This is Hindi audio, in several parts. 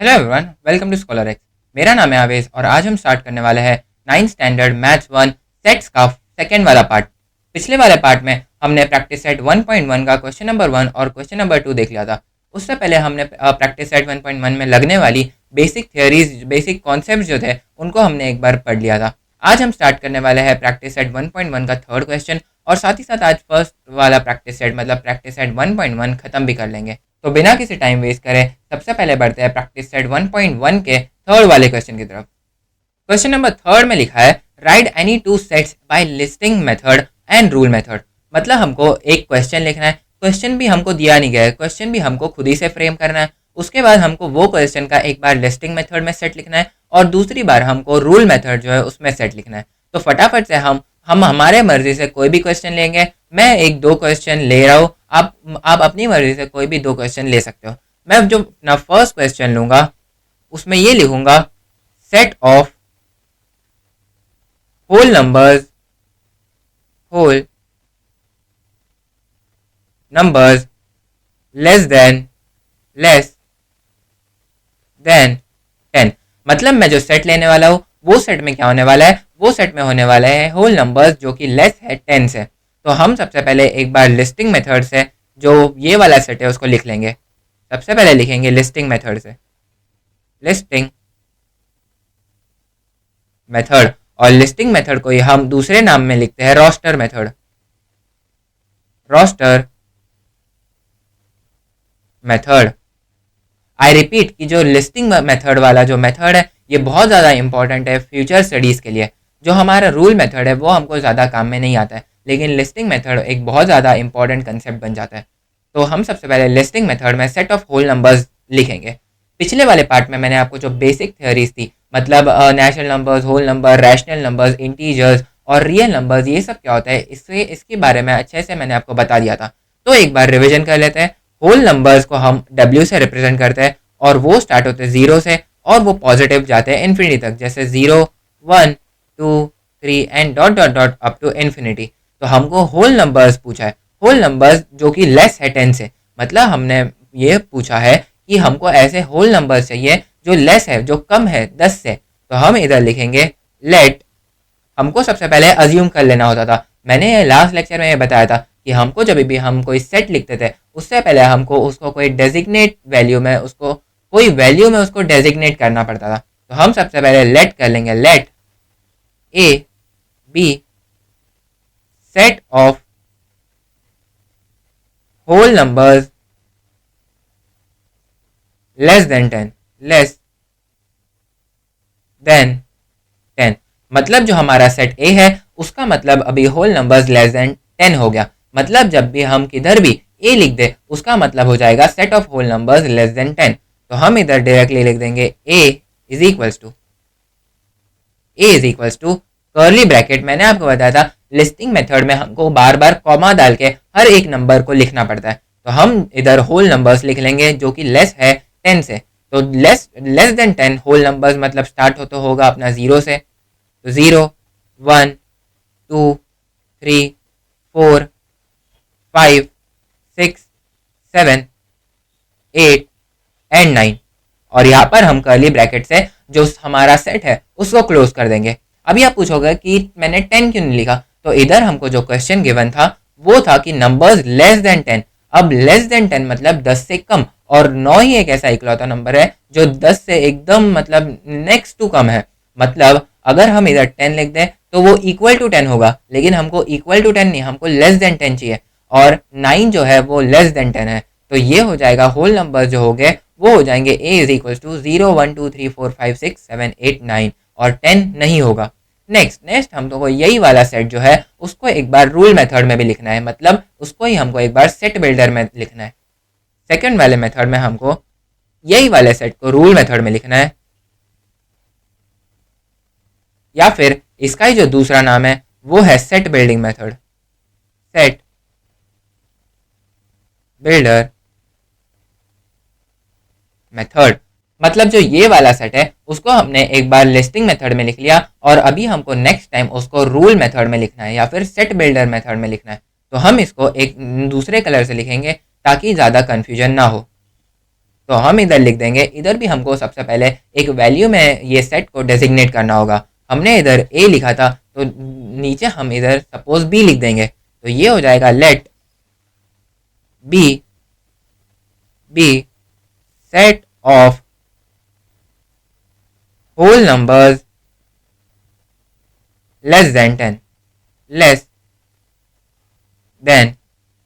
Hello everyone, welcome to Scholar X. मेरा नाम है आवेश और आज हम स्टार्ट करने वाले हैं 9th स्टैंडर्ड मैथ्स 1 सेट्स का सेकेंड वाला पार्ट। पिछले वाले पार्ट में हमने प्रैक्टिस सेट 1.1 का क्वेश्चन नंबर 1 और क्वेश्चन नंबर 2 देख लिया था। उससे पहले हमने प्रैक्टिस सेट 1.1 में लगने वाली बेसिक थियोरीज, बेसिक कॉन्सेप्ट जो थे उनको हमने एक बार पढ़ लिया था। आज हम स्टार्ट करने वाले हैं प्रैक्टिस सेट 1.1 का थर्ड क्वेश्चन और साथ ही साथ आज फर्स्ट वाला प्रैक्टिस सेट मतलब प्रैक्टिस सेट 1.1 खत्म भी कर लेंगे। तो बिना किसी टाइम वेस्ट करें सबसे पहले बढ़ते हैं प्रैक्टिस सेट 1.1 के थर्ड वाले क्वेश्चन की तरफ। क्वेश्चन नंबर थर्ड में लिखा है write any two sets by listing method and rule method. मतलब हमको एक क्वेश्चन लिखना है, क्वेश्चन भी हमको दिया नहीं गया है, क्वेश्चन भी हमको खुद ही से फ्रेम करना है। उसके बाद हमको वो क्वेश्चन का एक बार लिस्टिंग मेथड में सेट लिखना है और दूसरी बार हमको रूल मेथड जो है उसमें सेट लिखना है। तो फटाफट से हम हमारे मर्जी से कोई भी क्वेश्चन लेंगे। मैं एक दो क्वेश्चन ले रहा हूँ, आप अपनी मर्जी से कोई भी दो क्वेश्चन ले सकते हो। मैं जो अपना फर्स्ट क्वेश्चन लूंगा उसमें ये लिखूंगा set of whole numbers less than 10। मतलब मैं जो सेट लेने वाला हूँ वो सेट में क्या होने वाला है, वो सेट में होने वाला है होल नंबर्स जो कि लेस है 10 से। तो हम सबसे पहले एक बार लिस्टिंग मेथड से जो ये वाला सेट है उसको लिख लेंगे। सबसे पहले लिखेंगे लिस्टिंग मेथड से लिस्टिंग मेथड, और लिस्टिंग मेथड को ही हम दूसरे नाम में लिखते हैं roster method. Roster method, I repeat कि जो लिस्टिंग मेथड वाला जो मेथड है ये बहुत ज़्यादा इंपॉर्टेंट है फ्यूचर स्टडीज़ के लिए। जो हमारा रूल मेथड है वो हमको ज़्यादा काम में नहीं आता है, लेकिन लिस्टिंग मेथड एक बहुत ज़्यादा इंपॉर्टेंट कंसेप्ट बन जाता है। तो हम सबसे पहले लिस्टिंग मेथड में सेट ऑफ होल नंबर्स लिखेंगे। पिछले वाले पार्ट में मैंने आपको जो बेसिक थ्योरीज थी मतलब natural numbers, whole number, rational numbers, integers और रियल नंबर्स, ये सब क्या होता है इसके बारे में अच्छे से मैंने आपको बता दिया था। तो एक बार रिविजन कर लेते हैं। होल नंबर्स को हम W से रिप्रेजेंट करते हैं और वो स्टार्ट होते हैं 0 से और वो पॉजिटिव जाते हैं इन्फिनिटी तक, जैसे 0, 1, 2, 3 and dot dot dot up to infinity. तो हमको होल नंबर्स पूछा है, होल नंबर्स जो कि लेस है 10 से। मतलब हमने ये पूछा है कि हमको ऐसे होल नंबर्स चाहिए जो लेस है, जो कम है 10 से। तो हम इधर लिखेंगे लेट। हमको सबसे पहले अज्यूम कर लेना होता था। मैंने लास्ट लेक्चर में ये बताया था कि हमको जब भी हम कोई सेट लिखते थे उससे पहले हमको उसको कोई डेजिग्नेट वैल्यू में उसको कोई वैल्यू में उसको डेजिग्नेट करना पड़ता था। तो हम सबसे पहले लेट कर लेंगे, let A be set of whole numbers less than 10। मतलब जो हमारा सेट ए है उसका मतलब अभी होल नंबर्स लेस देन 10 हो गया। मतलब जब भी हम किधर भी ए लिख दे उसका मतलब हो जाएगा set of whole numbers less than 10। तो हम इधर डायरेक्टली लिख देंगे A is equals to curly bracket. मैंने आपको बताया था लिस्टिंग मेथड में हमको बार बार कॉमा डाल के हर एक नंबर को लिखना पड़ता है। तो हम इधर होल नंबर्स लिख लेंगे जो कि लेस है 10 से। तो लेस देन 10 होल नंबर्स मतलब स्टार्ट होगा अपना 0 से। तो 0, 1, 2, 3, 4, 5, 6, 7, 8 एंड 9। और यहाँ पर हम कर्ली ब्रैकेट से जो हमारा सेट है उसको क्लोज कर देंगे। अभी आप पूछोगे कि मैंने 10 क्यों नहीं लिखा, तो इधर हमको जो क्वेश्चन गिवन था वो था कि नंबर्स लेस देन 10। अब लेस देन 10 मतलब 10 से कम, और 9 ही एक ऐसा इकलौता नंबर है जो 10 से एकदम मतलब नेक्स्ट टू कम है। मतलब अगर हम इधर 10 लिख दें तो वो इक्वल टू 10 होगा, लेकिन हमको इक्वल टू 10 नहीं, हमको लेस देन 10 चाहिए। और 9 जो है वो लेस देन 10 है। तो ये हो जाएगा होल नंबर जो हो गए वो हो जाएंगे ए इज इक्वल टू 0, 1, 2, 3, 4, 5, 6, 7, 8, 9 और 10 नहीं होगा। नेक्स्ट हम तो को यही वाला सेट जो है उसको एक बार रूल मेथड में भी लिखना है, मतलब उसको ही हमको एक बार सेट बिल्डर में लिखना है। सेकंड वाले मेथड में हमको यही वाले सेट को रूल मेथड में लिखना है, या फिर इसका ही जो दूसरा नाम है वो है set building method, set builder method. मतलब जो ये वाला सेट है उसको हमने एक बार लिस्टिंग मेथड में लिख लिया और अभी हमको नेक्स्ट टाइम उसको रूल मेथड में लिखना है या फिर सेट बिल्डर मेथड में लिखना है। तो हम इसको एक दूसरे कलर से लिखेंगे ताकि ज़्यादा कन्फ्यूजन ना हो। तो तो हम इधर लिख देंगे, इधर भी हमको सबसे पहले एक वैल्यू में ये सेट को डेजिग्नेट करना होगा। हमने इधर ए लिखा था तो नीचे हम इधर सपोज बी लिख देंगे, तो ये हो जाएगा let B be set of whole numbers less than 10, less than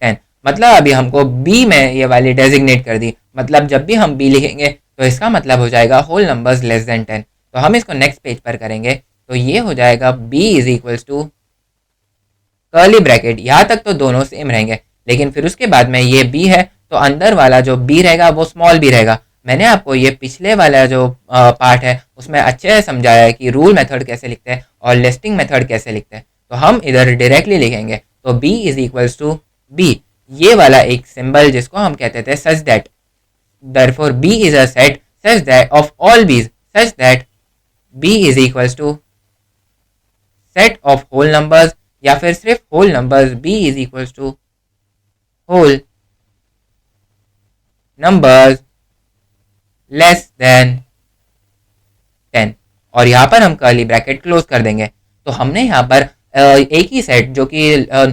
10। मतलब अभी हमको बी में ये वाली डेजिग्नेट कर दी, मतलब जब भी हम बी लिखेंगे तो इसका मतलब हो जाएगा होल नंबर्स लेस देन 10। तो हम इसको नेक्स्ट पेज पर करेंगे, तो ये हो जाएगा B is equals to curly bracket. यहाँ तक तो दोनों सेम रहेंगे, लेकिन फिर उसके बाद में ये बी है तो अंदर वाला जो बी रहेगा वो स्मॉल बी रहेगा। मैंने आपको ये पिछले वाला जो पार्ट है उसमें अच्छे से समझाया है कि रूल मेथड कैसे लिखते हैं और लिस्टिंग मेथड कैसे लिखते हैं। तो हम इधर डायरेक्टली लिखेंगे, तो B is equals to B, ये वाला एक सिंबल जिसको हम कहते थे such that, therefore b is a set such that of all b's such that b is equals to set of whole numbers, या फिर सिर्फ whole numbers b is equals to whole numbers less than 10। और यहाँ पर हम कर्ली ब्रैकेट क्लोज कर देंगे। तो हमने यहाँ पर एक ही सेट जो कि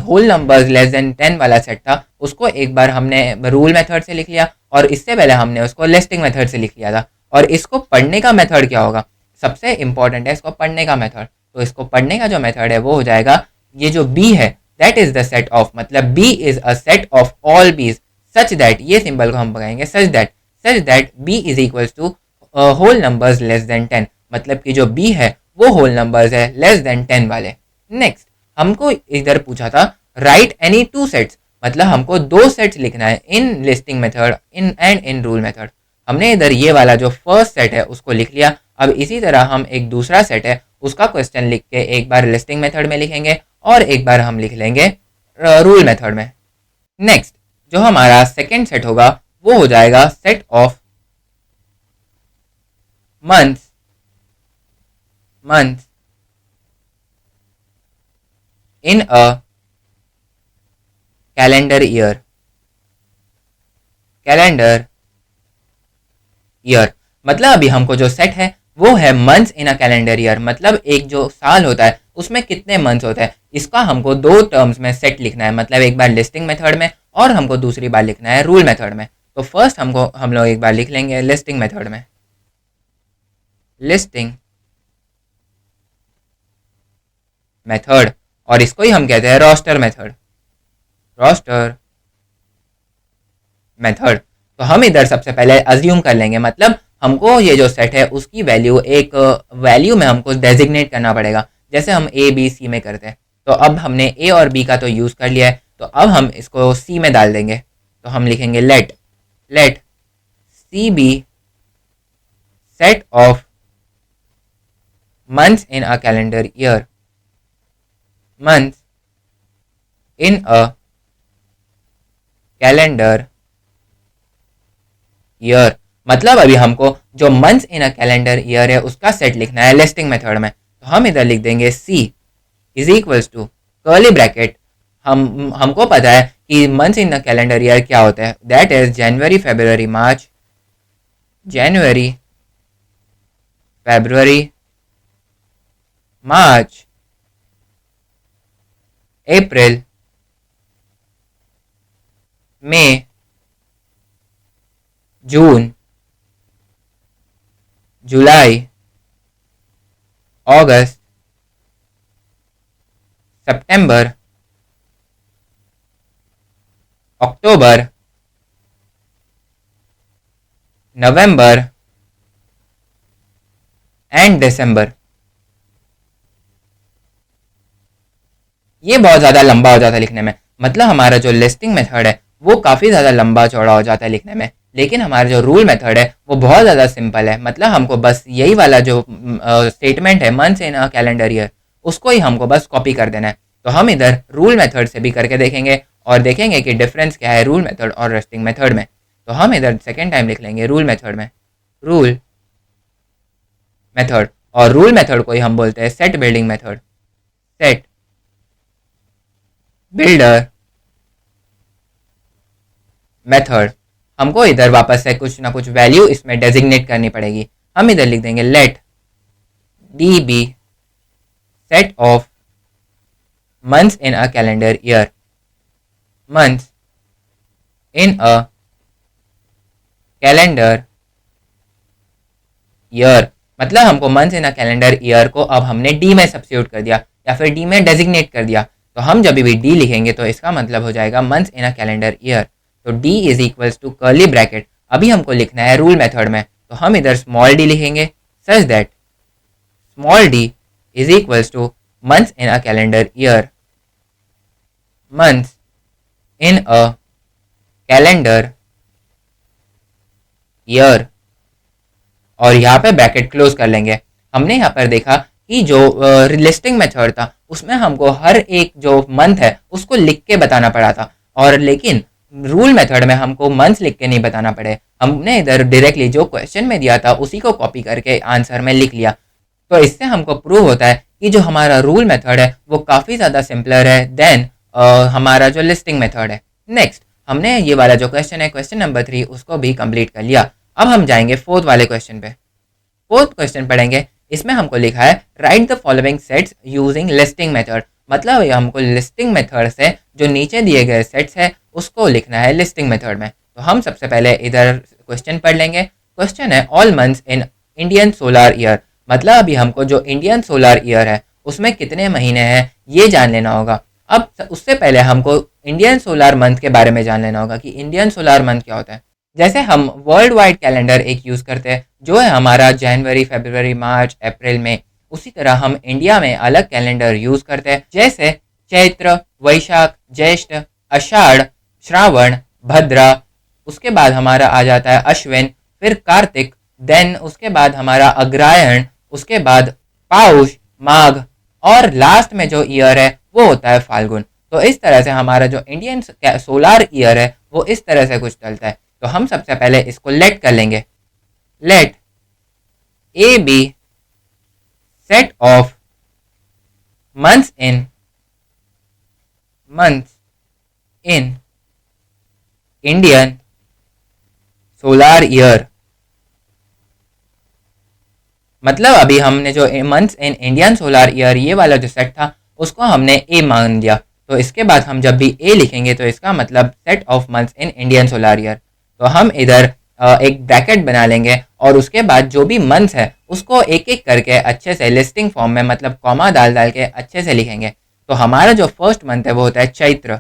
होल नंबर्स लेस देन 10 वाला सेट था उसको एक बार हमने रूल मेथड से लिख लिया, और इससे पहले हमने उसको लिस्टिंग मेथड से लिख लिया था। और इसको पढ़ने का मेथड क्या होगा, सबसे इंपॉर्टेंट है इसको पढ़ने का मेथड। तो इसको पढ़ने का जो मेथड है वो हो जाएगा, ये जो बी है that is the set of, मतलब B is a set of all Bs such that, ये सिंबल को हम पकड़ेंगे such that B is equals to whole numbers less than 10, मतलब कि जो बी है वो होल नंबर्स है लेस देन 10 वाले। नेक्स्ट हमको इधर पूछा था राइट एनी टू सेट्स, मतलब हमको दो सेट्स लिखना है in listing method in and in rule method. हमने इधर ये वाला जो फर्स्ट सेट है उसको लिख लिया। अब इसी तरह हम एक दूसरा सेट है उसका क्वेश्चन लिख के एक बार लिस्टिंग मेथड में लिखेंगे और एक बार हम लिख लेंगे रूल मेथड में। नेक्स्ट जो हमारा सेकेंड सेट होगा वो हो जाएगा set of months in a calendar year, मतलब अभी हमको जो सेट है वो है months in a calendar year, मतलब एक जो साल होता है उसमें कितने मंथ्स होते हैं, इसका हमको दो टर्म्स में सेट लिखना है, मतलब एक बार लिस्टिंग मेथड में और हमको दूसरी बार लिखना है रूल मेथड में। तो फर्स्ट हम लोग एक बार लिख लेंगे लिस्टिंग मेथड में, लिस्टिंग मेथड, और इसको ही हम कहते हैं रोस्टर मेथड। तो हम इधर सबसे पहले अज्यूम कर लेंगे, मतलब हमको ये जो सेट है उसकी वैल्यू एक वैल्यू में हमको डेजिग्नेट करना पड़ेगा, जैसे हम ए बी सी में करते हैं। तो अब हमने ए और बी का तो यूज़ कर लिया है, तो अब हम इसको सी में डाल देंगे। तो हम लिखेंगे let C be set of months in a calendar year, months in a calendar year, मतलब अभी हमको जो months in a calendar year है उसका सेट लिखना है लिस्टिंग मेथड में। तो हम इधर लिख देंगे C is equals to curly bracket. हमको पता है कि months in a calendar year क्या होता है, that is January February March April May June July August September October November and December. ये बहुत ज़्यादा लंबा हो जाता है लिखने में, मतलब हमारा जो लिस्टिंग मेथड है वो काफ़ी ज़्यादा लंबा चौड़ा हो जाता है लिखने में, लेकिन हमारा जो रूल मेथड है वो बहुत ज़्यादा सिंपल है। मतलब हमको बस यही वाला जो स्टेटमेंट है months in a calendar year उसको ही हमको बस कॉपी कर देना है। तो हम इधर रूल मेथड से भी करके देखेंगे और देखेंगे कि डिफरेंस क्या है रूल मेथड और लिस्टिंग मेथड में। तो हम इधर सेकेंड टाइम लिख लेंगे रूल मेथड में, रूल मेथड, और रूल मेथड को ही हम बोलते हैं set building method, set builder method. हमको इधर वापस से कुछ ना कुछ वैल्यू इसमें डेजिग्नेट करनी पड़ेगी। हम इधर लिख देंगे let D be set of months in a calendar year, months in a calendar year. मतलब हमको months in a calendar year को अब हमने डी में सब्सिट्यूट कर दिया या फिर डी में डेजिग्नेट कर दिया। तो हम जब भी डी लिखेंगे तो इसका मतलब हो जाएगा months in a calendar year. तो D is equals to curly bracket, अभी हमको लिखना है रूल मेथड में, तो हम इधर स्मॉल डी लिखेंगे such that small D is equals two months in a calendar year, months in a calendar year, और यहाँ पे ब्रैकेट क्लोज कर लेंगे। हमने यहाँ पर देखा कि जो लिस्टिंग मेथड था उसमें हमको हर एक जो मंथ है उसको लिख के बताना पड़ा था, और लेकिन रूल मेथड में हमको मंथ्स लिख के नहीं बताना पड़े। हमने इधर डायरेक्टली जो क्वेश्चन में दिया था उसी को कॉपी करके आंसर में लिख लिया। तो इससे हमको प्रूव होता है कि जो हमारा रूल मेथड है वो काफ़ी ज़्यादा सिंपलर है देन हमारा जो लिस्टिंग मेथड है। नेक्स्ट हमने ये वाला जो क्वेश्चन है क्वेश्चन नंबर 3 उसको भी कंप्लीट कर लिया। अब हम जाएंगे फोर्थ वाले क्वेश्चन पे। फोर्थ क्वेश्चन पढ़ेंगे, इसमें हमको लिखा है right the following sets using listing method. मतलब ये हमको लिस्टिंग मेथड से जो नीचे दिए गए सेट्स है उसको लिखना है लिस्टिंग मेथड में। तो हम सबसे पहले इधर क्वेश्चन पढ़ लेंगे। क्वेश्चन है all months in Indian solar year. मतलब अभी हमको जो इंडियन सोलर ईयर है उसमें कितने महीने हैं ये जान लेना होगा। अब उससे पहले हमको इंडियन सोलर मंथ के बारे में जान लेना होगा कि इंडियन सोलर मंथ क्या होता है। जैसे हम वर्ल्ड वाइड कैलेंडर एक यूज़ करते हैं जो है हमारा जनवरी फरवरी मार्च अप्रैल में, उसी तरह हम इंडिया में अलग कैलेंडर यूज़ करते हैं जैसे चैत्र, वैशाख, ज्येष्ठ, आषाढ़, श्रावण, भद्रा, उसके बाद हमारा आ जाता है अश्विन, फिर कार्तिक, देन उसके बाद हमारा अग्रहायण, उसके बाद पौष, माघ, और लास्ट में जो ईयर है वो होता है फाल्गुन। तो इस तरह से हमारा जो इंडियन सोलार ईयर है वो इस तरह से कुछ चलता है। तो हम सबसे पहले इसको लेट कर लेंगे। Let A be set of months in Indian solar year. मतलब अभी हमने जो months in Indian solar year ये वाला जो सेट था उसको हमने ए मान दिया। तो इसके बाद हम जब भी ए लिखेंगे तो इसका मतलब set of months in Indian solar year. तो हम इधर एक ब्रैकेट बना लेंगे और उसके बाद जो भी मंथ्स है उसको एक एक करके अच्छे से लिस्टिंग फॉर्म में मतलब कॉमा डाल डाल के अच्छे से लिखेंगे। तो हमारा जो फर्स्ट मंथ है वो होता है चैत्र,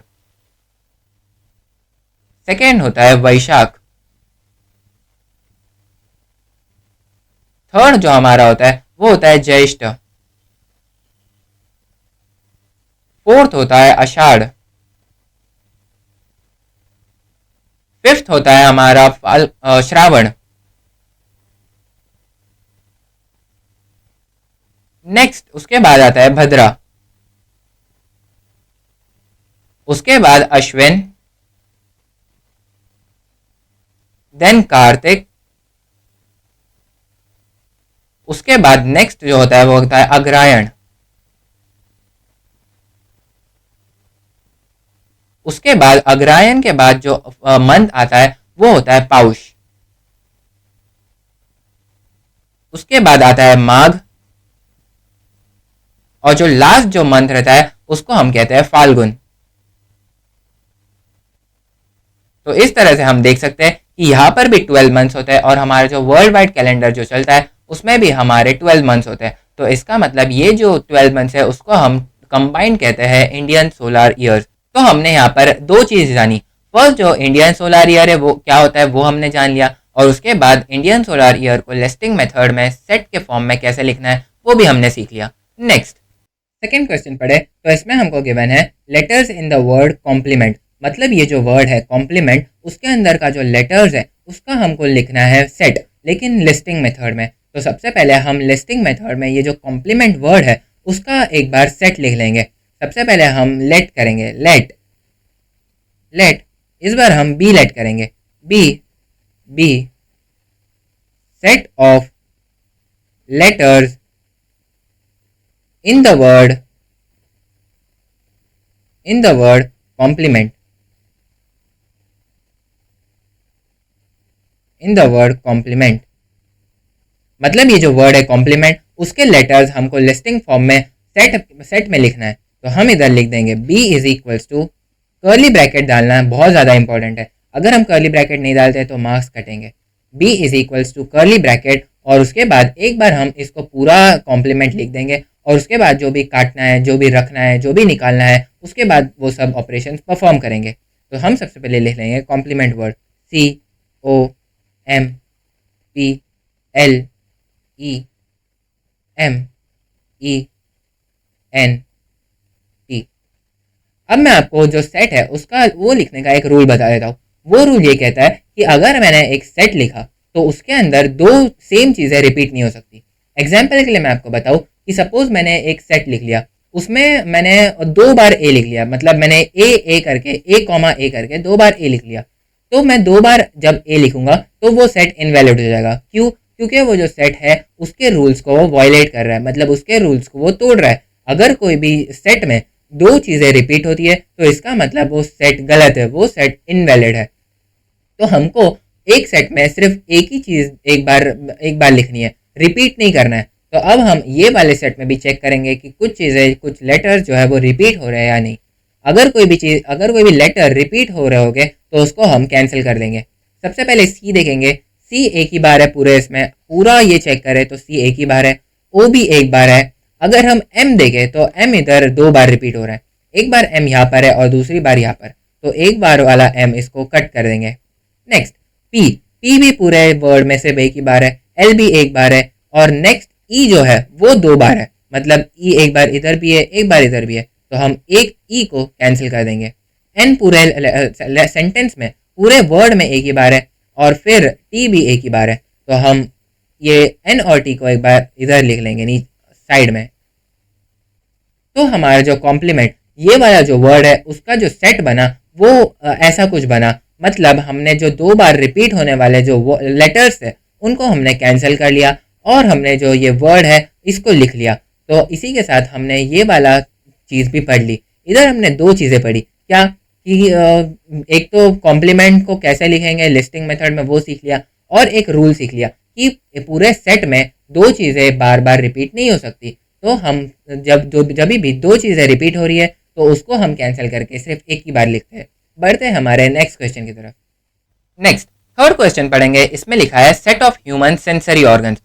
सेकेंड होता है वैशाख, थर्ड जो हमारा होता है वो होता है ज्येष्ठ, फोर्थ होता है आषाढ़, फिफ्थ होता है हमारा श्रावण, नेक्स्ट उसके बाद आता है भद्रा, उसके बाद अश्विन, देन कार्तिक, उसके बाद नेक्स्ट जो होता है वो होता है अग्रहायण, उसके बाद अग्रहायण के बाद जो मंथ आता है वो होता है पौष, उसके बाद आता है माघ, और जो लास्ट जो मंथ रहता है उसको हम कहते हैं फाल्गुन। तो इस तरह से हम देख सकते हैं कि यहाँ पर भी 12 मंथ्स होते हैं और हमारा जो वर्ल्ड वाइड कैलेंडर जो चलता है उसमें भी हमारे 12 मंथ्स होते हैं। तो इसका मतलब ये जो 12 मंथ्स है उसको हम कंबाइंड कहते हैं इंडियन सोलर ईयर्स। तो हमने यहाँ पर दो चीज़ जानी। फर्स्ट जो इंडियन सोलर ईयर है वो क्या होता है वो हमने जान लिया, और उसके बाद इंडियन सोलर ईयर को लिस्टिंग मेथड में सेट के फॉर्म में कैसे लिखना है वो भी हमने सीख लिया। नेक्स्ट सेकेंड क्वेश्चन पढ़े तो इसमें हमको गिवन है letters in the word complement. मतलब ये जो वर्ड है कॉम्प्लीमेंट उसके अंदर का जो लेटर्स है उसका हमको लिखना है सेट, लेकिन लिस्टिंग मेथड में। तो सबसे पहले हम लिस्टिंग मेथड में ये जो कॉम्प्लीमेंट वर्ड है उसका एक बार सेट लिख लेंगे। सबसे पहले हम लेट करेंगे, लेट लेट, इस बार हम बी लेट करेंगे, B be set of letters in the word complement। In the word complement. मतलब ये जो वर्ड है कॉम्प्लीमेंट, उसके लेटर्स हमको लिस्टिंग फॉर्म में सेट में लिखना है। तो हम इधर लिख देंगे B is equals to, curly bracket डालना है, बहुत ज़्यादा इंपॉर्टेंट है। अगर हम कर्ली ब्रैकेट नहीं डालते तो मार्क्स कटेंगे। B is equals to curly bracket, और उसके बाद एक बार हम इसको पूरा कॉम्प्लीमेंट लिख देंगे, और उसके बाद जो भी काटना है, जो भी रखना है, जो भी निकालना है, उसके बाद वो सब ऑपरेशंस परफॉर्म करेंगे। तो हम सबसे पहले लिख लेंगे कॉम्प्लीमेंट वर्ड COMPLEMENT। अब मैं आपको जो सेट है उसका वो लिखने का एक रूल बता देता हूँ। वो रूल ये कहता है कि अगर मैंने एक सेट लिखा तो उसके अंदर दो सेम चीज़ें रिपीट नहीं हो सकती। एग्जाम्पल के लिए मैं आपको बताऊँ कि सपोज मैंने एक सेट लिख लिया, उसमें मैंने 2 बार ए लिख लिया, मतलब मैंने ए करके दो बार ए लिख लिया। तो मैं 2 बार जब ए लिखूंगा तो वो सेट इनवैलिड हो जाएगा। क्यों? क्योंकि वो जो सेट है उसके रूल्स को वो वायलेट कर रहा है, मतलब उसके रूल्स को वो तोड़ रहा है। अगर कोई भी सेट में दो चीज़ें रिपीट होती है तो इसका मतलब वो सेट गलत है, वो सेट इनवैलिड है। तो हमको एक सेट में सिर्फ एक ही चीज़ एक बार लिखनी है, रिपीट नहीं करना है। तो अब हम ये वाले सेट में भी चेक करेंगे कि कुछ चीज़ें, कुछ लेटर्स जो है वो रिपीट हो रहे हैं या नहीं। अगर कोई भी लेटर रिपीट हो रहे होंगे तो उसको हम कैंसिल कर देंगे। सबसे पहले सी देखेंगे, सी एक ही बार है पूरे, इसमें पूरा ये चेक करें तो सी एक ही बार है, ओ भी एक बार है। अगर हम एम देखें तो एम इधर 2 बार रिपीट हो रहा है, एक बार एम यहाँ पर है और दूसरी बार यहाँ पर, तो एक बार वाला एम इसको कट कर देंगे। नेक्स्ट पी, पी भी पूरे वर्ड में से एक ही बार है, एल भी एक बार है, और नेक्स्ट ई जो है वो 2 बार है, मतलब ई एक बार इधर भी है, एक बार इधर भी है, तो हम एक ई को कैंसिल कर देंगे। एन पूरे सेंटेंस में, पूरे वर्ड में एक ही बार है, और फिर टी भी एक ही बार है, तो हम ये एन और टी को एक बार इधर लिख लेंगे नीचे साइड में। तो हमारा जो कॉम्प्लीमेंट ये वाला जो वर्ड है उसका जो सेट बना वो ऐसा कुछ बना, मतलब हमने जो 2 बार रिपीट होने वाले जो लेटर्स है उनको हमने कैंसिल कर लिया, और हमने जो ये वर्ड है इसको लिख लिया। तो इसी के साथ हमने ये वाला चीज़ भी पढ़ ली। इधर हमने 2 चीज़ें पढ़ी, क्या कि एक तो कॉम्प्लीमेंट को कैसे लिखेंगे लिस्टिंग मेथड में वो सीख लिया, और एक रूल सीख लिया कि पूरे सेट में 2 चीज़ें बार बार रिपीट नहीं हो सकती। तो हम जब भी 2 चीज़ें रिपीट हो रही है तो उसको हम कैंसिल करके सिर्फ एक ही बार लिखते हैं। बढ़ते हैं हमारे नेक्स्ट क्वेश्चन की तरफ। नेक्स्ट थर्ड क्वेश्चन पढ़ेंगे। इसमें लिखा है set of human sensory organs.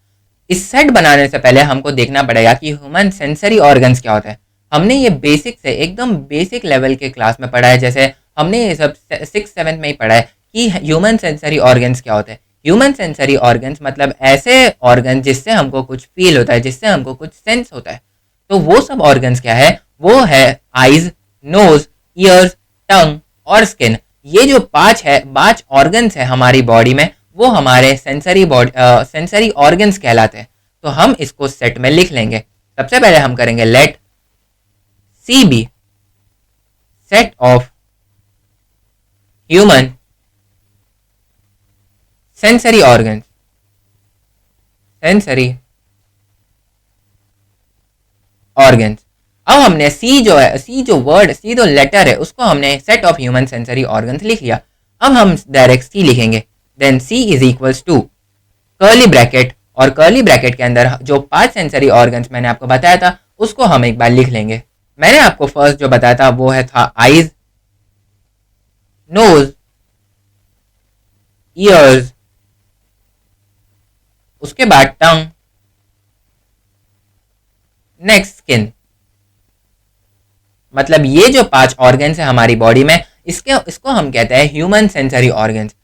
इस सेट बनाने से पहले हमको देखना पड़ेगा कि ह्यूमन सेंसरी ऑर्गन्स क्या होता है। हमने ये बेसिक से एकदम बेसिक लेवल के क्लास में पढ़ा है, जैसे हमने ये सब 6th 7th में ही पढ़ा है कि ह्यूमन सेंसरी ऑर्गन्स क्या होते हैं। ह्यूमन सेंसरी ऑर्गन्स मतलब ऐसे ऑर्गन जिससे हमको कुछ फील होता है, जिससे हमको कुछ सेंस होता है। तो वो सब ऑर्गन्स क्या है? वो है आइज, नोज, ईयर्स, टंग और स्किन। ये जो 5 ऑर्गन्स है हमारी बॉडी में, वो हमारे सेंसरी ऑर्गन्स कहलाते हैं। तो हम इसको सेट में लिख लेंगे। सबसे पहले हम करेंगे let C be set of human sensory organs. अब हमने सी जो लेटर है उसको हमने set of human sensory organs लिख लिया। अब हम डायरेक्ट सी लिखेंगे, then C is equals to curly bracket, और कर्ली ब्रैकेट के अंदर जो 5 सेंसरी ऑर्गन्स मैंने आपको बताया था उसको हम एक बार लिख लेंगे। मैंने आपको फर्स्ट जो बताया था वो था आइज, नोज, ईयर्स, उसके बाद टंग, नेक्स्ट स्किन। मतलब ये जो 5 ऑर्गन्स है हमारी बॉडी में, इसको हम कहते हैं ह्यूमन सेंसरी ऑर्गन्स।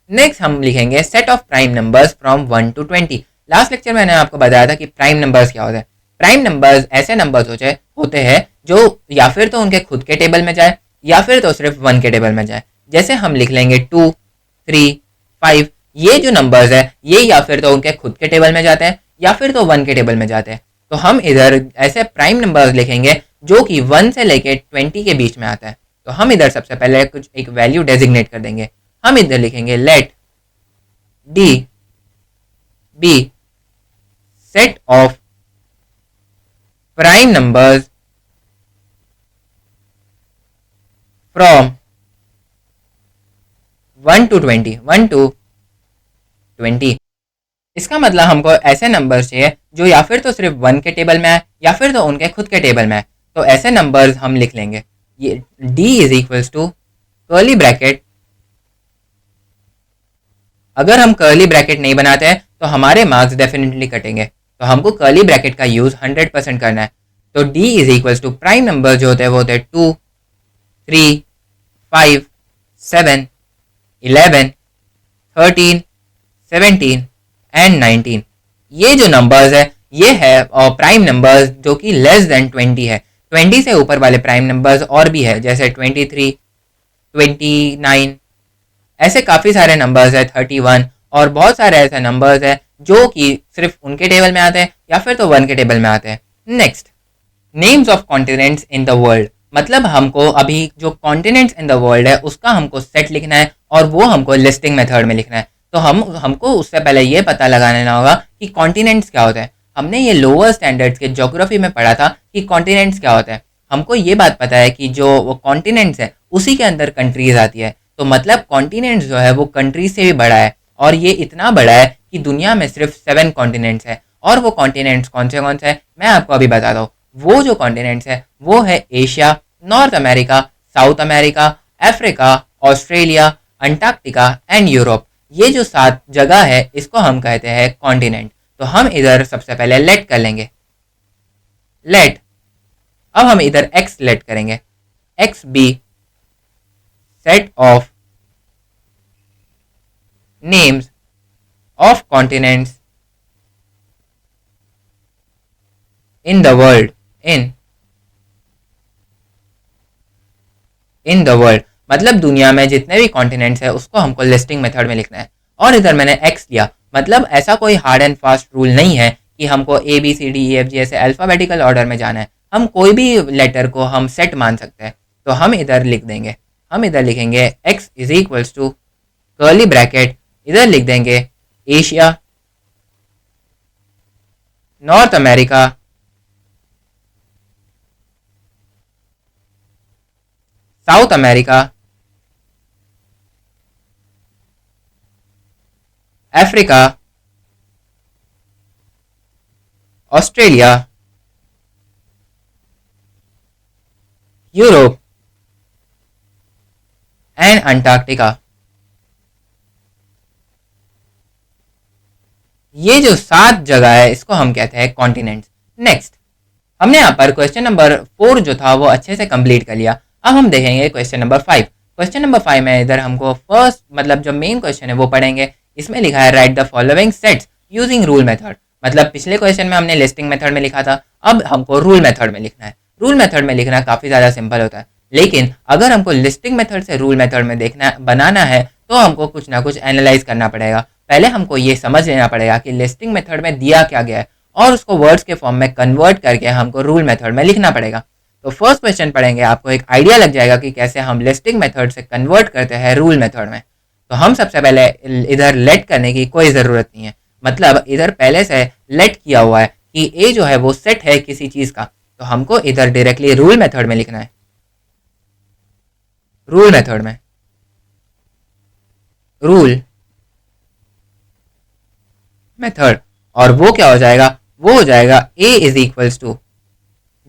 नेक्स्ट हम लिखेंगे set of prime numbers from 1 to 20। Last lecture में मैंने आपको बताया था कि प्राइम नंबर्स क्या होते हैं। प्राइम नंबर्स ऐसे नंबर्स होते हैं जो या फिर तो उनके खुद के टेबल में जाए या फिर तो सिर्फ 1 के टेबल में जाए। जैसे हम लिख लेंगे 2, 3, 5। ये जो नंबर्स है ये या फिर तो उनके खुद के टेबल में जाते हैं या फिर तो 1 के टेबल में जाते हैं। तो हम इधर ऐसे प्राइम नंबर्स लिखेंगे जो कि 1 से लेके 20 के बीच में आता है। तो हम इधर सबसे पहले कुछ एक वैल्यू डेजिग्नेट कर देंगे। हम इधर लिखेंगे let D be set of prime numbers from 1 to 20, 1 to 20। इसका मतलब हमको ऐसे नंबर्स चाहिए जो या फिर तो सिर्फ 1 के टेबल में आए या फिर तो उनके खुद के टेबल में आए। तो ऐसे नंबर्स हम लिख लेंगे। ये D is equals to curly bracket. अगर हम कर्ली ब्रैकेट नहीं बनाते हैं तो हमारे मार्क्स डेफिनेटली कटेंगे, तो हमको कर्ली ब्रैकेट का यूज़ 100% करना है। तो D is equals to prime number जो होते हैं वो होते हैं 2, 3, 5, 7, 11, 13, 17 एंड 19। ये जो नंबर्स है ये है प्राइम नंबर्स जो कि लेस देन 20 है। 20 से ऊपर वाले प्राइम नंबर्स और भी है, जैसे 23, 29, ऐसे काफ़ी सारे नंबर्स है, 31, और बहुत सारे ऐसे नंबर्स है जो कि सिर्फ उनके टेबल में आते हैं या फिर तो 1 के टेबल में आते हैं। Next, names of continents in the world. मतलब हमको अभी जो कॉन्टिनेंट्स इन द वर्ल्ड है उसका हमको सेट लिखना है और वो हमको लिस्टिंग मेथड में लिखना है। तो हमको उससे पहले ये पता लगाना होगा कि कॉन्टिनेंट्स क्या होते हैं। हमने ये लोअर स्टैंडर्ड्स के ज्योग्राफी में पढ़ा था कि कॉन्टिनेंट्स क्या होते हैं। हमको ये बात पता है कि जो वो कॉन्टिनेंट्स है उसी के अंदर कंट्रीज आती है। तो मतलब कॉन्टिनेंट्स जो है वो कंट्री से भी बड़ा है, और ये इतना बड़ा है कि दुनिया में सिर्फ 7 कॉन्टिनेंट्स है। और वो कॉन्टिनेंट्स कौन से हैं मैं आपको अभी बताता हूँ। वो जो कॉन्टिनेंट्स है वो है Asia, North America, South America, Africa, Australia, Antarctica and Europe. ये जो 7 जगह है इसको हम कहते हैं कॉन्टिनेंट। तो हम इधर सबसे पहले लेट कर लेंगे, लेट। अब हम इधर एक्स लेट करेंगे, X be set of names of continents in the world, in the world मतलब दुनिया में जितने भी कॉन्टिनेंट्स है उसको हमको लिस्टिंग मेथड में लिखना है। और इधर मैंने एक्स लिया, मतलब ऐसा कोई हार्ड एंड फास्ट रूल नहीं है कि हमको A B C D E F G ऐसे अल्फ़ाबेटिकल ऑर्डर में जाना है। हम कोई भी लेटर को हम सेट मान सकते हैं। तो हम इधर लिख देंगे, हम इधर लिखेंगे X is equals to curly bracket, इधर लिख देंगे Asia, North America, South America, Africa, Australia, Europe and Antarctica. ये जो 7 जगह है इसको हम कहते हैं कॉन्टिनेंट्स। नेक्स्ट, हमने यहाँ पर क्वेश्चन नंबर 4 जो था वो अच्छे से कंप्लीट कर लिया। अब हम देखेंगे क्वेश्चन नंबर 5। क्वेश्चन नंबर 5 में इधर हमको फर्स्ट मतलब जो मेन क्वेश्चन है वो पढ़ेंगे। इसमें लिखा है right the following sets using rule method. मतलब पिछले क्वेश्चन में हमने लिस्टिंग मेथड में लिखा था, अब हमको रूल मेथड में लिखना है। रूल मेथड में लिखना काफ़ी ज़्यादा सिंपल होता है, लेकिन अगर हमको लिस्टिंग मेथड से रूल मेथड में देखना बनाना है तो हमको कुछ ना कुछ एनालाइज करना पड़ेगा। पहले हमको ये समझ लेना पड़ेगा कि लिस्टिंग मेथड में दिया क्या गया है और उसको वर्ड्स के फॉर्म में कन्वर्ट करके हमको रूल मेथड में लिखना पड़ेगा। तो फर्स्ट क्वेश्चन पढ़ेंगे, आपको एक आइडिया लग जाएगा कि कैसे हम लिस्टिंग मेथड से कन्वर्ट करते हैं रूल मेथड में। तो हम सबसे पहले इधर लेट करने की कोई ज़रूरत नहीं है, मतलब इधर पहले से लेट किया हुआ है कि ए जो है वो सेट है किसी चीज़ का। तो हमको इधर डायरेक्टली रूल मेथड में लिखना है, रूल मेथड में रूल मेथड, और वो क्या हो जाएगा, वो हो जाएगा ए इज इक्वल्स टू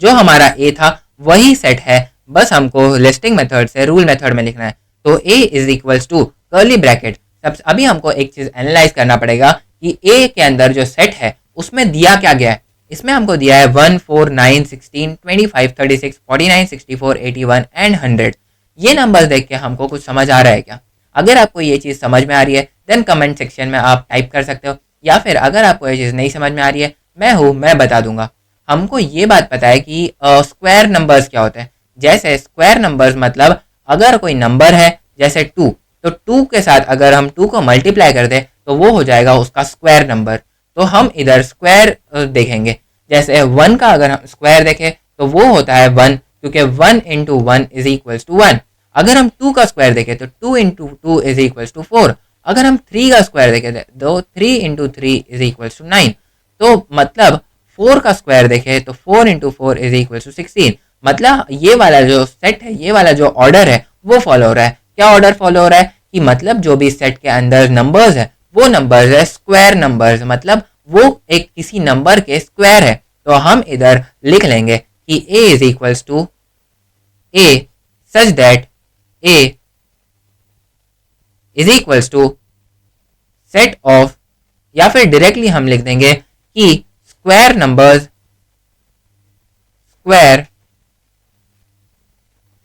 जो हमारा ए था वही सेट है, बस हमको लिस्टिंग मेथड से रूल मेथड में लिखना है। तो A is equals to curly bracket. सब अभी हमको एक चीज़ एनालाइज करना पड़ेगा कि ए के अंदर जो सेट है उसमें दिया क्या गया है। इसमें हमको दिया है 1, 4, 9, 16, 25, 36, 49, 64, 81 एंड 100। ये नंबर देख के हमको कुछ समझ आ रहा है क्या? अगर आपको ये चीज़ समझ में आ रही है देन कमेंट सेक्शन में आप टाइप कर सकते हो, या फिर अगर आपको ये चीज़ नहीं समझ में आ रही है मैं बता दूंगा। हमको ये बात पता है कि स्क्वायर नंबर्स क्या होते हैं। जैसे स्क्वायर नंबर्स मतलब अगर कोई नंबर है जैसे 2, तो 2 के साथ अगर हम 2 को मल्टीप्लाई कर दें तो वो हो जाएगा उसका स्क्वायर नंबर। तो हम इधर स्क्वायर देखेंगे, जैसे 1 का अगर हम स्क्वायर देखें तो वो होता है 1, क्योंकि 1 इंटू 1 इज इक्वल्स टू 1। अगर हम 2 का स्क्वायर देखें तो 2 इंटू 2 इज इक्वल्स टू 4। अगर हम 3 का स्क्वायर देखें तो 3 इंटू 3 इज इक्वल्स टू 9। तो मतलब 4 का स्क्वायर देखें तो 4 इंटू 4 इज इक्वल्स टू 16। मतलब ये वाला जो सेट है, ये वाला जो ऑर्डर है वो फॉलो हो रहा है। क्या ऑर्डर फॉलो हो रहा है कि मतलब जो भी सेट के अंदर नंबर्स है वो नंबर्स है स्क्वायर नंबर्स, मतलब वो एक किसी नंबर के स्क्वायर है। तो हम इधर लिख लेंगे कि a is equals to a such that a is equals to set of, या फिर डायरेक्टली हम लिख देंगे कि square numbers, square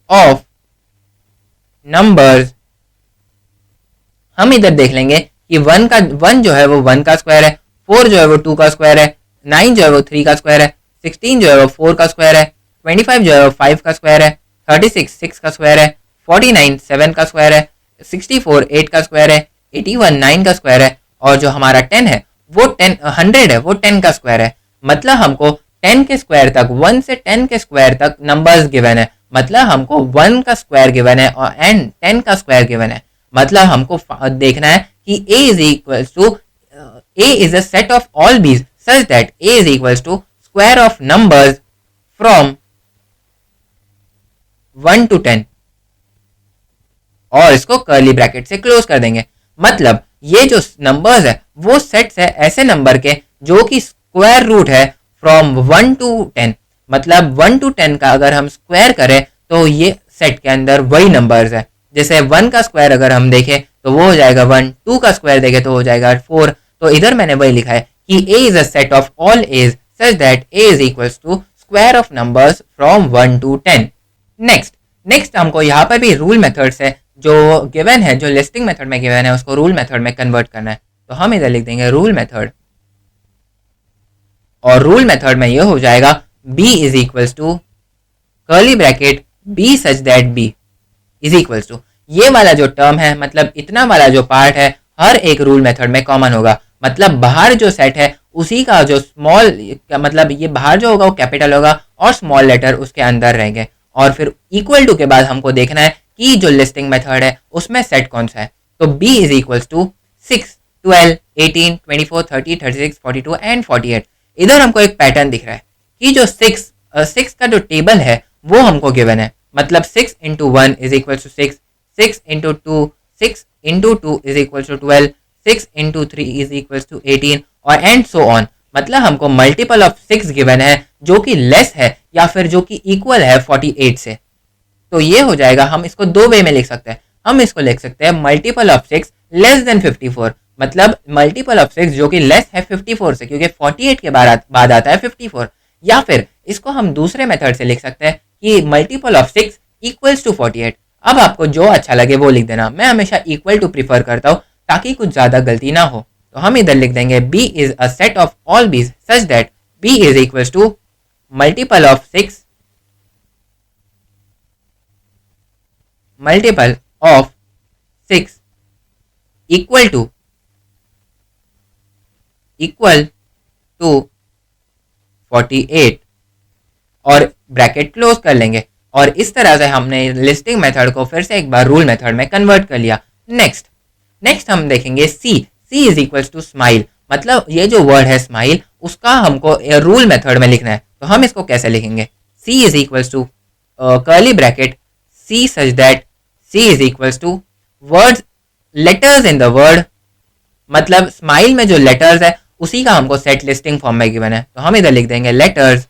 of numbers. हम इधर देख लेंगे कि वन जो है वो 1 का स्क्वायर है, 4 जो है वो 2 का स्क्वायर है, 9 जो है वो 3 का स्क्वायर है, 16 जो है वो 4 का स्क्वायर है, 25 जो है वो 5 का स्क्वायर है, 36 6 का स्क्वायर है, 49 7 का स्क्वायर है, 64 8 का स्क्वायर है, 81 9 का स्क्वायर है, और जो हमारा 10 है वो 100 है वो 10 का स्क्वायर है। मतलब हमको 10 के स्क्वायर तक, 1 से 10 के स्क्वायर तक नंबर्स गिवन है। मतलब हमको 1 का स्क्वायर गिवन है और एंड 10 का स्क्वायर गिवन है। मतलब हमको देखना है कि a is equal to a is a set of all Bs such that a is equal to square of numbers from 1 to 10, और इसको कर्ली ब्रैकेट से क्लोज कर देंगे। मतलब ये जो नंबर्स है वो सेट्स है ऐसे नंबर के जो कि स्क्वायर रूट है फ्रॉम 1 to 10। मतलब 1 to 10 का अगर हम स्क्वायर करें तो ये सेट के अंदर वही नंबर्स है। जैसे 1 का स्क्वायर अगर हम देखें तो वो हो जाएगा 1, 2 का स्क्वायर देखें तो हो जाएगा 4। तो इधर मैंने वही लिखा है कि a is a set of all a's such that a is equals to square of numbers from 1 to 10। Next हमको यहाँ पर भी रूल मेथड्स है जो गिवन है, जो लिस्टिंग मेथड में गिवन है उसको रूल मेथड में कन्वर्ट करना है। तो हम इधर लिख देंगे रूल मेथड, और रूल मेथड में ये हो जाएगा b is equals to curly bracket b such that b is equals to, ये वाला जो टर्म है मतलब इतना वाला जो पार्ट है हर एक रूल मेथड में कॉमन होगा। मतलब बाहर जो सेट है उसी का जो स्मॉल, मतलब ये बाहर जो होगा वो कैपिटल होगा और स्मॉल लेटर उसके अंदर रहेंगे। और फिर इक्वल टू के बाद हमको देखना है कि जो लिस्टिंग मेथड है उसमें सेट कौन सा है। तो b is equals to 6 12 18 24 30 36 42 and 48। इधर हमको एक पैटर्न दिख रहा है कि जो 6 का जो टेबल है वो हमको गिवन है। मतलब 6 into 1 is equal to 6, 6 into 2, 6 into 2 is equal to 12, 6 into 3 is equal to 18 और एंड सो ऑन। मतलब हमको मल्टीपल ऑफ 6 गिवन है जो कि लेस है या फिर जो कि इक्वल है 48 से। तो ये हो जाएगा, हम इसको दो वे में लिख सकते हैं। हम इसको लिख सकते हैं मल्टीपल ऑफ 6 लेस देन 54, मतलब मल्टीपल ऑफ 6 जो कि लेस है 54 से, क्योंकि 48 के बाद आता है 54। या फिर इसको हम दूसरे मेथड से लिख सकते हैं कि मल्टीपल ऑफ 6 इक्वल्स टू 48। अब आपको जो अच्छा लगे वो लिख देना। मैं हमेशा इक्वल टू प्रीफर करता हूँ ताकि कुछ ज़्यादा गलती ना हो। तो हम इधर लिख देंगे b is a set of all Bs such that b is equals to multiple of 6 multiple of 6 equal to 48 और ब्रैकेट क्लोज कर लेंगे। और इस तरह से हमने लिस्टिंग मेथड को फिर से एक बार रूल मेथड में कन्वर्ट कर लिया। नेक्स्ट हम देखेंगे सी इज इक्वल्स टू स्माइल। मतलब ये जो वर्ड है स्माइल उसका हमको रूल मेथड में लिखना है। तो हम इसको कैसे लिखेंगे, C is equals to curly bracket C such that C is equals to words letters in the word. मतलब स्माइल में जो लेटर्स है उसी का हमको सेट लिस्टिंग फॉर्म में गिवन है। तो हम इधर लिख देंगे letters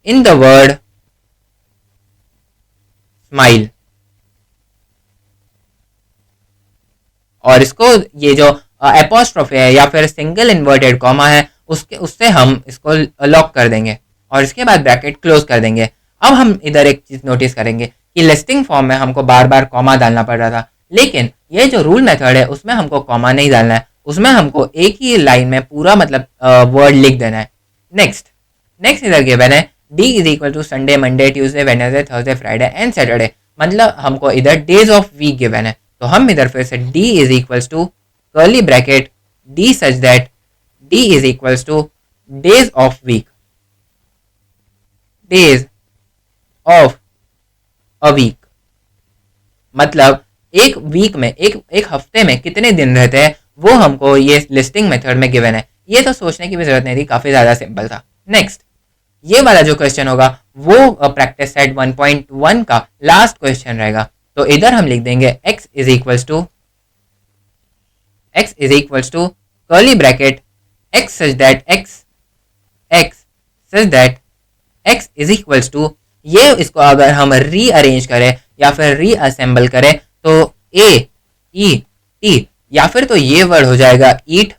in the word smile, और इसको ये जो एपोस्ट्रोफी है या फिर सिंगल इन्वर्टेड कॉमा है उससे हम इसको लॉक कर देंगे और इसके बाद ब्रैकेट क्लोज कर देंगे। अब हम इधर एक चीज नोटिस करेंगे कि लिस्टिंग फॉर्म में हमको बार बार कॉमा डालना पड़ रहा था, लेकिन ये जो रूल मेथड है उसमें हमको कॉमा नहीं डालना है। उसमें हमको एक ही लाइन में पूरा मतलब वर्ड लिख देना है। नेक्स्ट इधर गिवन है D is equal to Sunday Monday Tuesday Wednesday Thursday Friday and Saturday. मतलब हमको इधर डेज ऑफ वीक गिवन है। तो हम इधर फिर से D is equals to curly bracket D such that D is equals to days of week, days of a week. मतलब एक वीक में एक हफ्ते में कितने दिन रहते हैं वो हमको ये लिस्टिंग मेथड में गिवन है। ये तो सोचने की भी जरूरत नहीं थी, काफी ज्यादा सिंपल था। नेक्स्ट ये वाला जो क्वेश्चन होगा वो प्रैक्टिस सेट 1.1 का लास्ट क्वेश्चन रहेगा। तो इधर हम लिख देंगे x is equals to x is equals to curly bracket x such that x is equals to, ये इसको अगर हम रीअरेंज करें या फिर रीअसेंबल करें तो a e t, या फिर तो ये वर्ड हो जाएगा ईट,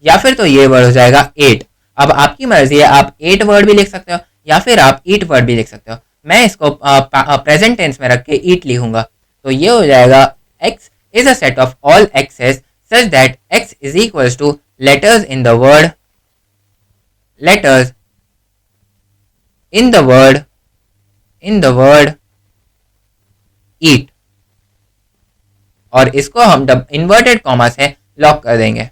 या फिर तो ये वर्ड हो जाएगा एट। अब आपकी मर्जी है, आप एट वर्ड भी लिख सकते हो या फिर आप ईट वर्ड भी लिख सकते हो। मैं इसको प्रेजेंट टेंस में रख के ईट लिखूंगा, तो ये हो जाएगा x is a set of all xs such that x is equals to letters in the word eat, और इसको हम इन्वर्टेड कॉमा से लॉक कर देंगे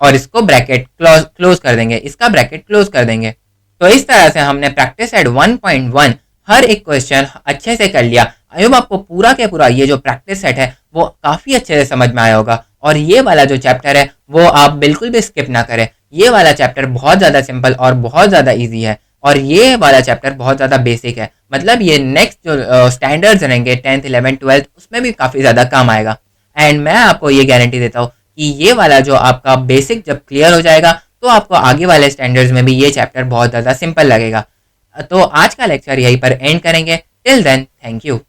और इसको ब्रैकेट क्लोज कर देंगे, इसका ब्रैकेट क्लोज कर देंगे। तो इस तरह से हमने प्रैक्टिस एट 1.1 हर एक क्वेश्चन अच्छे से कर लिया। आई होप आपको पूरा के पूरा ये जो प्रैक्टिस सेट है वो काफ़ी अच्छे से समझ में आया होगा, और ये वाला जो चैप्टर है वो आप बिल्कुल भी स्किप ना करें। ये वाला चैप्टर बहुत ज़्यादा सिंपल और बहुत ज़्यादा ईजी है, और ये वाला चैप्टर बहुत ज़्यादा बेसिक है। मतलब ये नेक्स्ट जो स्टैंडर्ड्स रहेंगे 10th 11th 12th उसमें भी काफ़ी ज़्यादा काम आएगा। एंड मैं आपको ये गारंटी देता हूँ कि ये वाला जो आपका बेसिक जब क्लियर हो जाएगा तो आपको आगे वाले स्टैंडर्ड्स में भी ये चैप्टर बहुत ज़्यादा सिंपल लगेगा। तो आज का लेक्चर यहीं पर एंड करेंगे। Till then, thank you.